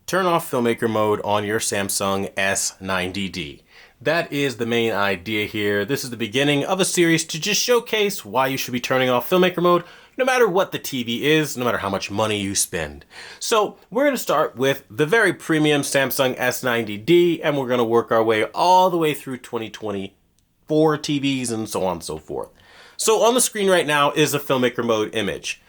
turn off filmmaker mode on your Samsung S90D. That is the main idea here. This is the beginning of a series to just showcase why you should be turning off filmmaker mode no matter what the TV is, no matter how much money you spend. So we're going to start with the very premium Samsung S90D, and we're going to work our way all the way through 2024 TVs and so on and so forth. So on the screen right now is a filmmaker mode image.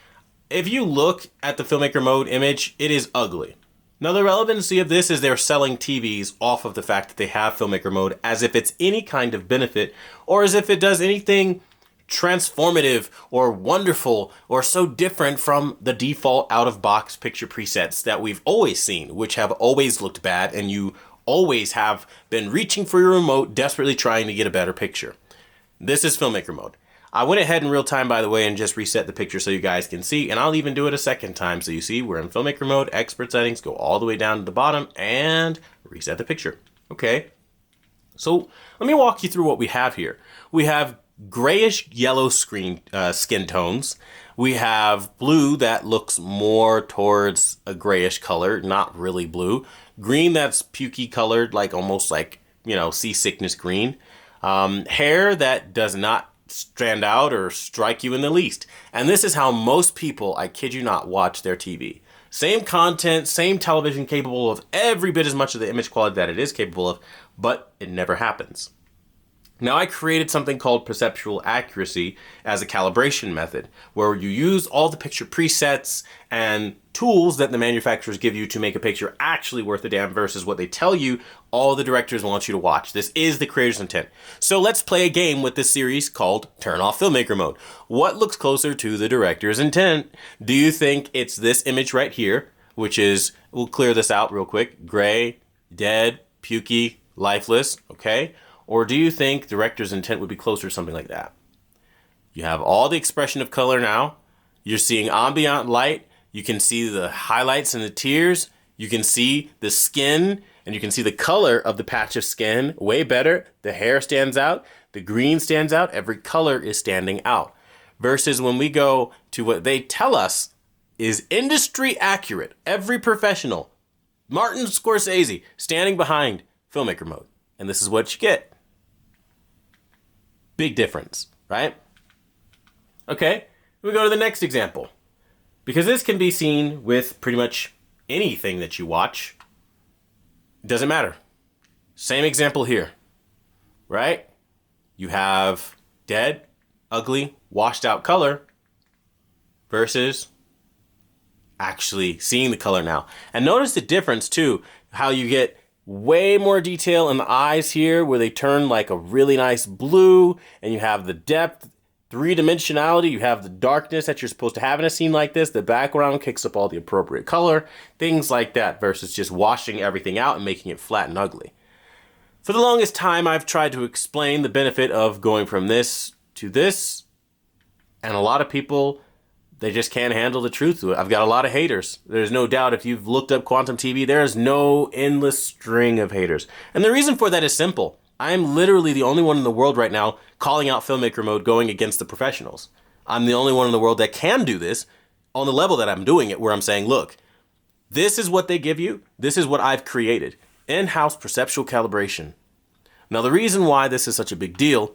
If you look at the filmmaker mode image, it is ugly. Now the relevancy of this is they're selling TVs off of the fact that they have filmmaker mode as if it's any kind of benefit or as if it does anything transformative or wonderful or so different from the default out-of-box picture presets that we've always seen, which have always looked bad, and you always have been reaching for your remote, desperately trying to get a better picture. This is filmmaker mode. I went ahead in real time, by the way, and just reset the picture so you guys can see, and I'll even do it a second time so you see we're in filmmaker mode, expert settings, go all the way down to the bottom, and reset the picture. Okay, so let me walk you through what we have here. We have grayish yellow skin tones. We have blue that looks more towards a grayish color, not really blue. Green that's pukey colored, like almost like, seasickness green. Hair that does not stand out or strike you in the least. And this is how most people, I kid you not, watch their TV. Same content, same television capable of every bit as much of the image quality that it is capable of, but it never happens. Now I created something called perceptual accuracy as a calibration method, where you use all the picture presets and tools that the manufacturers give you to make a picture actually worth a damn versus what they tell you all the directors want you to watch. This is the creator's intent. So let's play a game with this series called Turn Off Filmmaker Mode. What looks closer to the director's intent? Do you think it's this image right here, which is, we'll clear this out real quick, gray, dead, pukey, lifeless, okay? Or do you think director's intent would be closer to something like that? You have all the expression of color now. You're seeing ambient light. You can see the highlights and the tears. You can see the skin, and you can see the color of the patch of skin way better. The hair stands out. The green stands out. Every color is standing out. Versus when we go to what they tell us is industry accurate. Every professional, Martin Scorsese, standing behind filmmaker mode. And this is what you get. Big difference, right? Okay, we go to the next example. Because this can be seen with pretty much anything that you watch. It doesn't matter. Same example here, right? You have dead, ugly, washed out color versus actually seeing the color now. And notice the difference too, how you get way more detail in the eyes here where they turn like a really nice blue, and you have the depth, three-dimensionality, you have the darkness that you're supposed to have in a scene like this, the background kicks up all the appropriate color, things like that, versus just washing everything out and making it flat and ugly. For the longest time, I've tried to explain the benefit of going from this to this, and a lot of people, they just can't handle the truth to it. I've got a lot of haters. There's no doubt if you've looked up Quantum TV, there is no endless string of haters. And the reason for that is simple. I'm literally the only one in the world right now calling out filmmaker mode going against the professionals. I'm the only one in the world that can do this on the level that I'm doing it, where I'm saying, look, this is what they give you. This is what I've created. In-house perceptual calibration. Now, the reason why this is such a big deal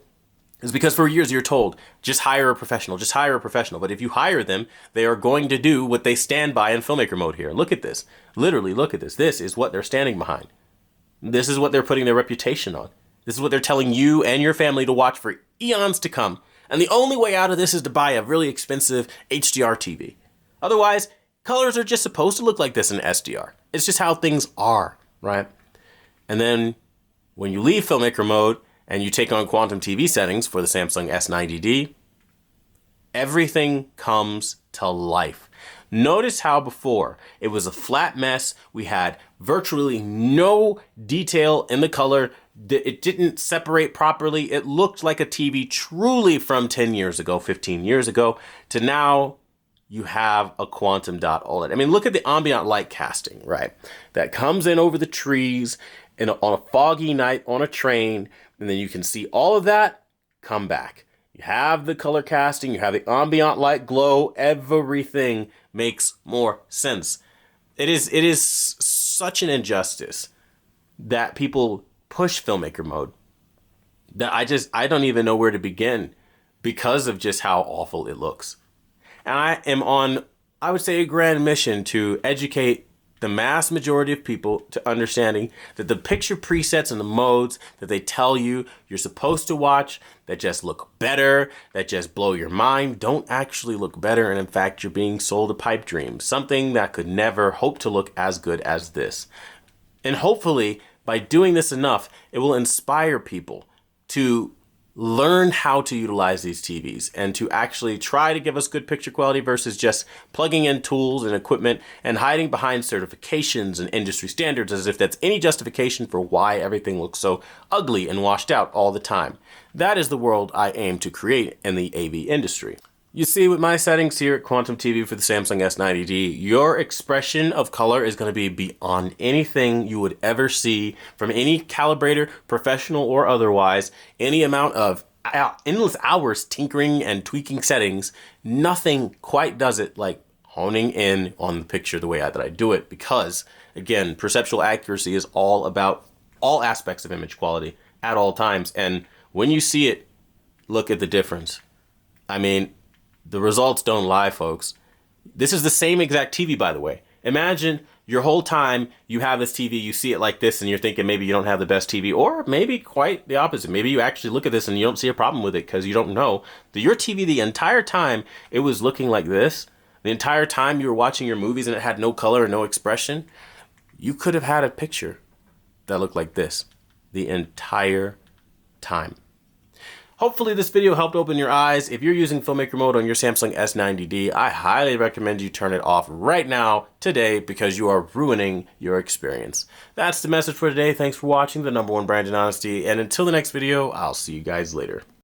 is because for years you're told, just hire a professional, just hire a professional. But if you hire them, they are going to do what they stand by in filmmaker mode here. Look at this. Literally, look at this. This is what they're standing behind. This is what they're putting their reputation on. This is what they're telling you and your family to watch for eons to come. And the only way out of this is to buy a really expensive HDR TV. Otherwise, colors are just supposed to look like this in SDR. It's just how things are, right? And then when you leave filmmaker mode, and you take on Quantum TV settings for the Samsung S90D, everything comes to life. Notice how before it was a flat mess. We had virtually no detail in the color. It didn't separate properly. It looked like a TV truly from 10 years ago, 15 years ago, to now you have a quantum dot OLED. I mean, look at the ambient light casting, right? That comes in over the trees on a foggy night on a train. And then you can see all of that come back. You have the color casting, you have the ambient light glow, everything makes more sense. It is such an injustice that people push filmmaker mode that I don't even know where to begin because of just how awful it looks. And I am on, I would say, a grand mission to educate the mass majority of people to understanding that the picture presets and the modes that they tell you you're supposed to watch that just look better, that just blow your mind, don't actually look better. And in fact, you're being sold a pipe dream, something that could never hope to look as good as this. And hopefully, by doing this enough, it will inspire people to learn how to utilize these TVs and to actually try to give us good picture quality versus just plugging in tools and equipment and hiding behind certifications and industry standards as if that's any justification for why everything looks so ugly and washed out all the time. That is the world I aim to create in the AV industry. You see, with my settings here at Quantum TV for the Samsung S90D, your expression of color is going to be beyond anything you would ever see from any calibrator, professional or otherwise. Any amount of endless hours tinkering and tweaking settings, nothing quite does it like honing in on the picture the way that I do it, because, again, perceptual accuracy is all about all aspects of image quality at all times. And when you see it, look at the difference. I mean, the results don't lie, folks. This is the same exact TV, by the way. Imagine your whole time you have this TV, you see it like this, and you're thinking maybe you don't have the best TV, or maybe quite the opposite. Maybe you actually look at this and you don't see a problem with it because you don't know that your TV the entire time it was looking like this, the entire time you were watching your movies and it had no color and no expression. You could have had a picture that looked like this the entire time. Hopefully this video helped open your eyes. If you're using Filmmaker mode on your Samsung S90D, I highly recommend you turn it off right now, today, because you are ruining your experience. That's the message for today. Thanks for watching, the #1 brand in honesty, and until the next video, I'll see you guys later.